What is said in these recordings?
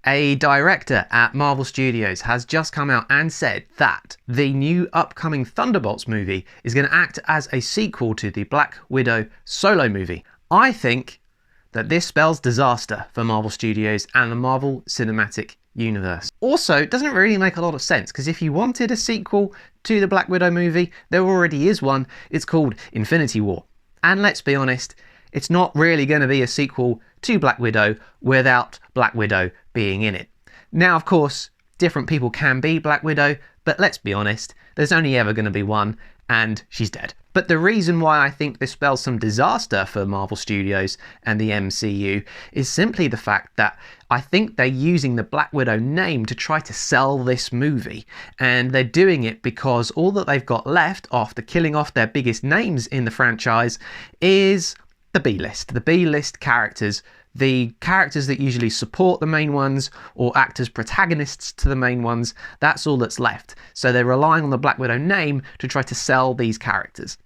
A director at Marvel Studios has just come out and said that the new upcoming Thunderbolts movie is going to act as a sequel to the Black Widow solo movie. I think that this spells disaster for Marvel Studios and the Marvel Cinematic Universe. Also, it doesn't really make a lot of sense, because if you wanted a sequel to the Black Widow movie, there already is one. It's called Infinity War. And let's be honest, it's not really going to be a sequel to Black Widow without Black Widow being in it. Now, of course, different people can be Black Widow, but let's be honest, there's only ever going to be one, and she's dead. But the reason why I think this spells some disaster for Marvel Studios and the MCU is simply the fact that I think they're using the Black Widow name to try to sell this movie. And they're doing it because all that they've got left after killing off their biggest names in the franchise is the B-list. The B-list characters, the characters that usually support the main ones or act as protagonists to the main ones, that's all that's left. So they're relying on the Black Widow name to try to sell these characters.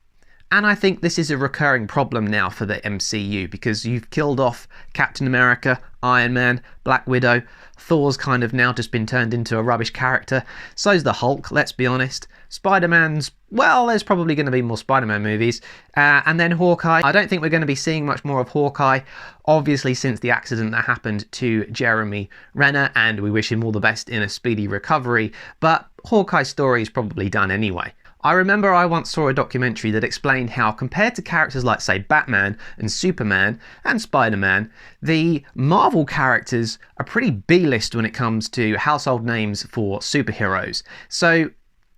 And I think this is a recurring problem now for the MCU, because you've killed off Captain America, Iron Man, Black Widow. Thor's kind of now just been turned into a rubbish character. So's the Hulk, let's be honest. Spider-Man's, well, there's probably going to be more Spider-Man movies. And then Hawkeye. I don't think we're going to be seeing much more of Hawkeye, obviously, since the accident that happened to Jeremy Renner, and we wish him all the best in a speedy recovery. But Hawkeye's story is probably done anyway. I remember I once saw a documentary that explained how, compared to characters like, say, Batman and Superman and Spider-Man, the Marvel characters are pretty B-list when it comes to household names for superheroes. So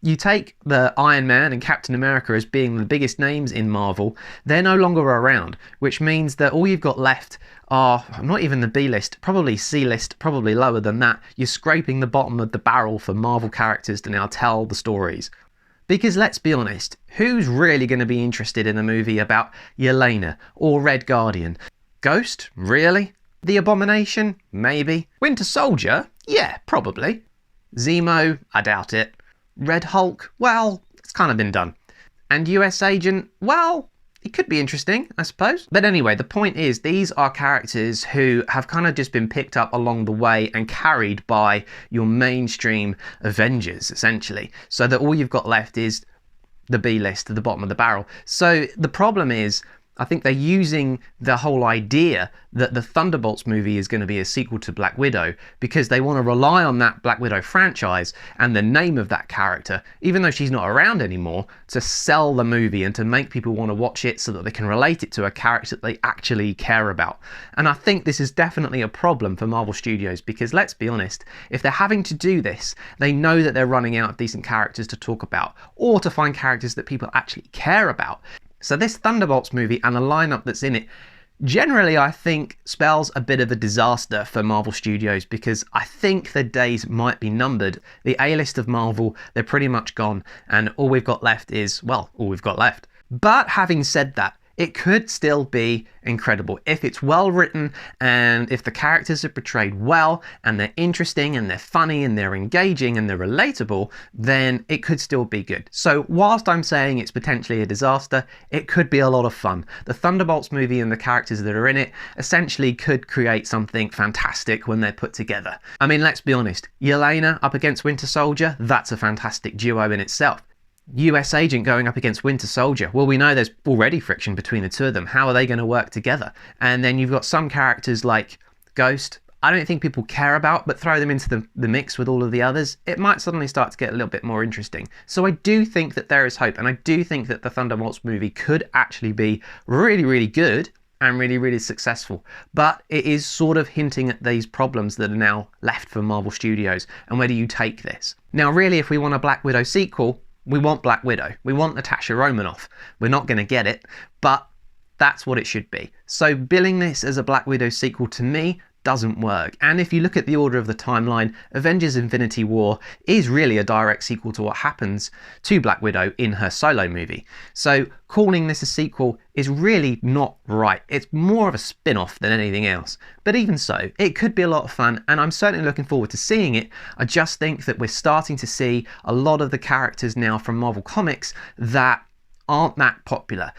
you take the Iron Man and Captain America as being the biggest names in Marvel, they're no longer around, which means that all you've got left are not even the B-list, probably C-list, probably lower than that. You're scraping the bottom of the barrel for Marvel characters to now tell the stories. Because let's be honest, who's really going to be interested in a movie about Yelena or Red Guardian? Ghost? Really? The Abomination? Maybe. Winter Soldier? Yeah, probably. Zemo? I doubt it. Red Hulk? Well, it's kind of been done. And US Agent? Well, it could be interesting, I suppose. But anyway, the point is, these are characters who have kind of just been picked up along the way and carried by your mainstream Avengers, essentially. So that all you've got left is the B-list at the bottom of the barrel. So the problem is, I think they're using the whole idea that the Thunderbolts movie is going to be a sequel to Black Widow because they want to rely on that Black Widow franchise and the name of that character, even though she's not around anymore, to sell the movie and to make people want to watch it so that they can relate it to a character that they actually care about. And I think this is definitely a problem for Marvel Studios because, let's be honest, if they're having to do this, they know that they're running out of decent characters to talk about or to find characters that people actually care about. So this Thunderbolts movie and the lineup that's in it, generally I think spells a bit of a disaster for Marvel Studios because I think the days might be numbered. The A-list of Marvel, they're pretty much gone, and all we've got left is, well, all we've got left. But having said that, it could still be incredible. If it's well written and if the characters are portrayed well and they're interesting and they're funny and they're engaging and they're relatable, then it could still be good. So whilst I'm saying it's potentially a disaster, it could be a lot of fun. The Thunderbolts movie and the characters that are in it essentially could create something fantastic when they're put together. I mean, let's be honest, Yelena up against Winter Soldier, that's a fantastic duo in itself. US Agent going up against Winter Soldier. Well, we know there's already friction between the two of them. How are they going to work together? And then you've got some characters like Ghost. I don't think people care about, but throw them into the mix with all of the others, it might suddenly start to get a little bit more interesting. So I do think that there is hope, and I do think that the Thunderbolts movie could actually be really, really good and really, really successful. But it is sort of hinting at these problems that are now left for Marvel Studios. And where do you take this? Now, really, if we want a Black Widow sequel, we want Black Widow. We want Natasha Romanoff. We're not going to get it, but that's what it should be. So billing this as a Black Widow sequel to me doesn't work. And if you look at the order of the timeline, Avengers Infinity War is really a direct sequel to what happens to Black Widow in her solo movie. So calling this a sequel is really not right. It's more of a spin-off than anything else. But even so, it could be a lot of fun, and I'm certainly looking forward to seeing it. I just think that we're starting to see a lot of the characters now from Marvel Comics that aren't that popular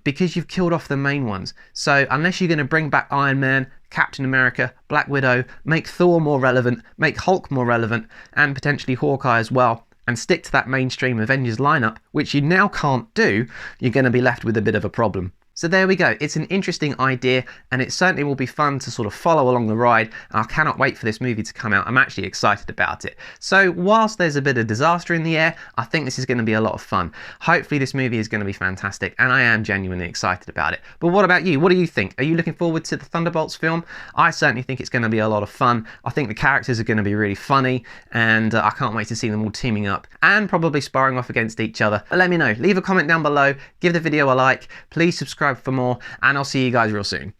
because you've killed off the main ones. So unless you're going to bring back Iron Man, Captain America, Black Widow, make Thor more relevant, make Hulk more relevant, and potentially Hawkeye as well, and stick to that mainstream Avengers lineup, which you now can't do, you're going to be left with a bit of a problem. So there we go. It's an interesting idea, and it certainly will be fun to sort of follow along the ride. I cannot wait for this movie to come out. I'm actually excited about it. So whilst there's a bit of disaster in the air, I think this is going to be a lot of fun. Hopefully this movie is going to be fantastic, and I am genuinely excited about it. But what about you? What do you think? Are you looking forward to the Thunderbolts film? I certainly think it's going to be a lot of fun. I think the characters are going to be really funny, and I can't wait to see them all teaming up and probably sparring off against each other. But let me know. Leave a comment down below. Give the video a like. Please subscribe for more, and I'll see you guys real soon.